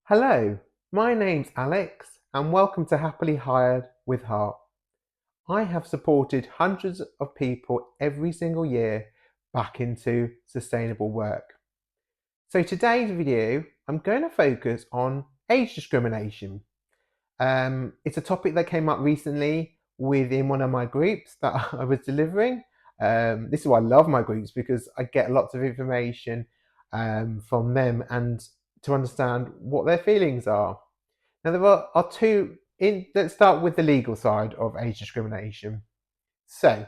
Hello, my name's Alex and welcome to Happily Hired with Heart. I have supported hundreds of people every single year back into sustainable work. So today's video, I'm going to focus on age discrimination. It's a topic that came up recently within one of my groups that I was delivering. This is why I love my groups because I get lots of information from them and to understand what their feelings are. Now there are two. Let's start with the legal side of age discrimination. So,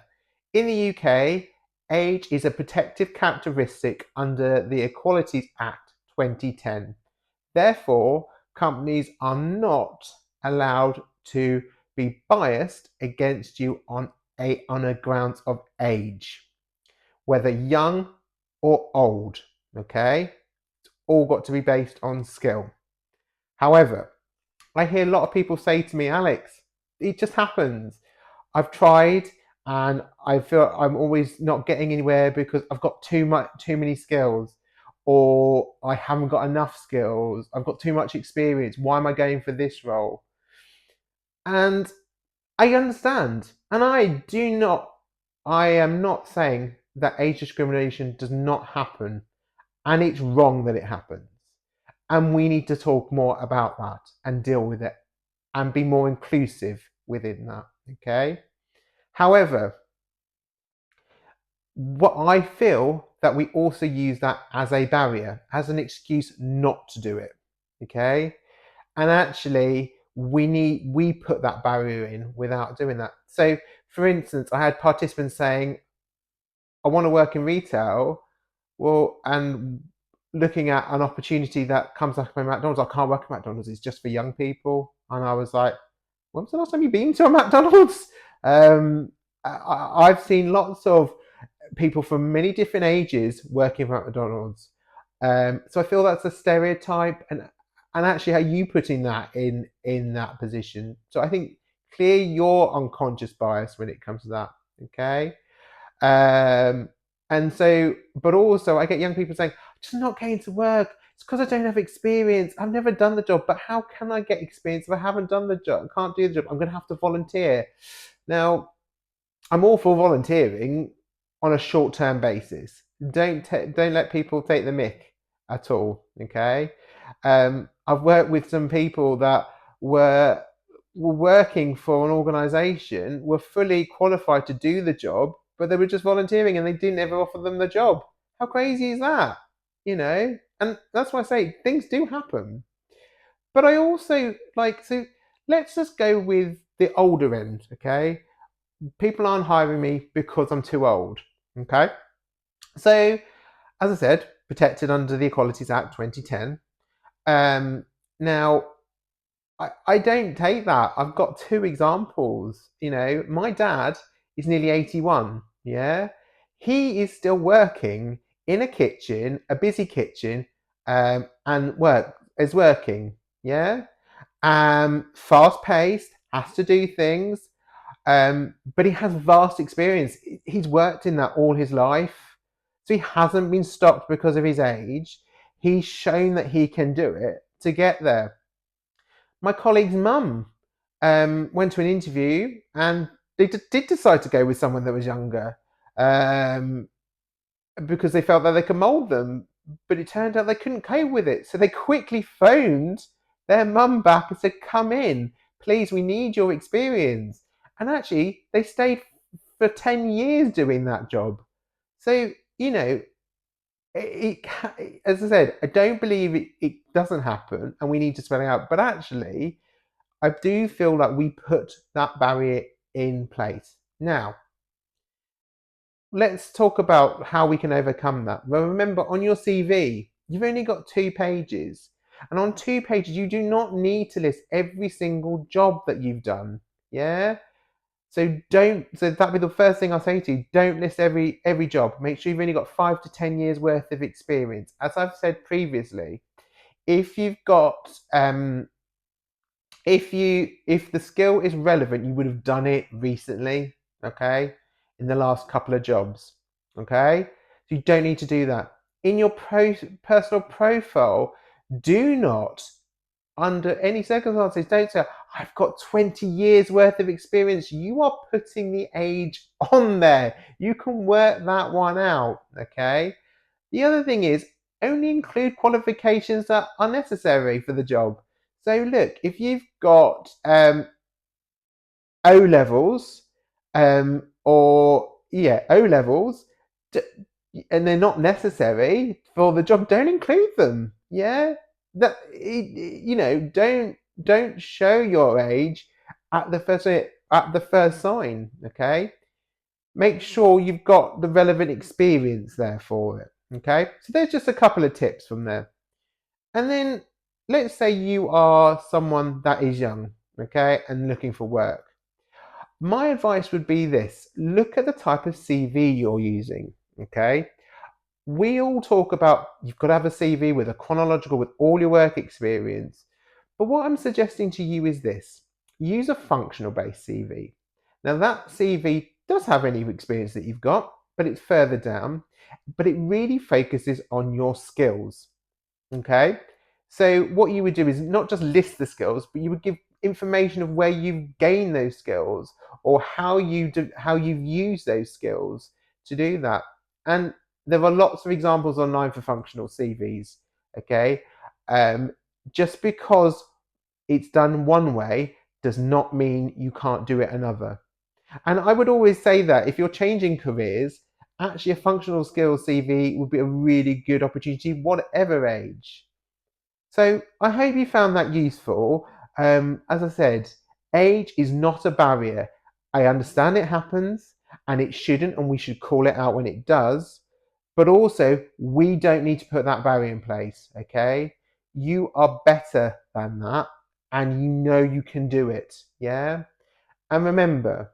in the UK, age is a protective characteristic under the Equalities Act 2010. Therefore, companies are not allowed to be biased against you on a grounds of age, whether young or old. Okay, it's all got to be based on skill. However, I hear a lot of people say to me, Alex, it just happens. I've tried and I feel I'm always not getting anywhere because I've got too many skills, or I haven't got enough skills. I've got too much experience. Why am I going for this role? And I understand. And I am not saying that age discrimination does not happen, and it's wrong that it happens. And we need to talk more about that and deal with it and be more inclusive within that. Okay. However, what I feel that we also use that as a barrier, as an excuse not to do it. Okay. And actually, we put that barrier in without doing that. So, for instance, I had participants saying, I want to work in retail. Well, and looking at an opportunity that comes up at McDonald's, I can't work at McDonald's, it's just for young people. And I was like, when was the last time you've been to a McDonald's? I've seen lots of people from many different ages working for McDonald's. So I feel that's a stereotype, and actually how you putting that in that position. So I think clear your unconscious bias when it comes to that. Okay. Um, and so, but also I get young people saying, I'm just not going to work. It's because I don't have experience. I've never done the job. But how can I get experience if I haven't done the job? I can't do the job. I'm going to have to volunteer. Now, I'm all for volunteering on a short-term basis. Don't let people take the mick at all. Okay. I've worked with some people that were working for an organisation, were fully qualified to do the job, but they were just volunteering and they didn't ever offer them the job. How crazy is that? You know? And that's why I say things do happen. But I also like, so let's just go with the older end, okay? People aren't hiring me because I'm too old, okay? So, as I said, protected under the Equalities Act 2010. Now, I don't take that. I've got two examples. You know, my dad is nearly 81. Yeah. He is still working in a kitchen, a busy kitchen, and is working. Yeah. Fast paced, has to do things. But he has vast experience. He's worked in that all his life. So he hasn't been stopped because of his age. He's shown that he can do it to get there. My colleague's mum went to an interview and they did decide to go with someone that was younger um, because they felt that they could mould them. But it turned out they couldn't cope with it. So they quickly phoned their mum back and said, come in, please, we need your experience. And actually, they stayed for 10 years doing that job. So, you know, as I said, I don't believe it doesn't happen and we need to spell it out. But actually, I do feel like we put that barrier in place. Now, let's talk about how we can overcome that. Well, remember, on your CV, you've only got 2 pages. And on 2 pages, you do not need to list every single job that you've done. Yeah? So that'd be the first thing I'll say to you. Don't list every job. Make sure you've only got 5 to 10 years worth of experience. As I've said previously, if you've got if the skill is relevant, you would have done it recently, okay, in the last couple of jobs, okay. So you don't need to do that in your personal profile. Do not under any circumstances, don't say, I've got 20 years worth of experience. You are putting the age on there. You can work that one out, okay? The other thing is only include qualifications that are necessary for the job. So look, if you've got O levels, O levels, and they're not necessary for the job, don't include them. Yeah, don't show your age at the first sign. Okay, make sure you've got the relevant experience there for it. Okay, so there's just a couple of tips from there. And then let's say you are someone that is young, okay, and looking for work. My advice would be this: look at the type of CV you're using, okay? We all talk about you've got to have a CV with a chronological, with all your work experience. But what I'm suggesting to you is this: use a functional based CV. Now, that CV does have any experience that you've got, but it's further down, but it really focuses on your skills. Okay. So what you would do is not just list the skills, but you would give information of where you've gained those skills or how you've used those skills to do that. And there are lots of examples online for functional CVs. Okay. Um, just because it's done one way does not mean you can't do it another. And I would always say that if you're changing careers, actually a functional skills CV would be a really good opportunity, whatever age. So I hope you found that useful. As I said, age is not a barrier. I understand it happens and it shouldn't, and we should call it out when it does. But also, we don't need to put that barrier in place, okay? You are better than that and you know you can do it, yeah? And remember,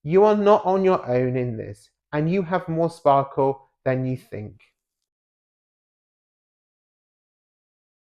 you are not on your own in this and you have more sparkle than you think.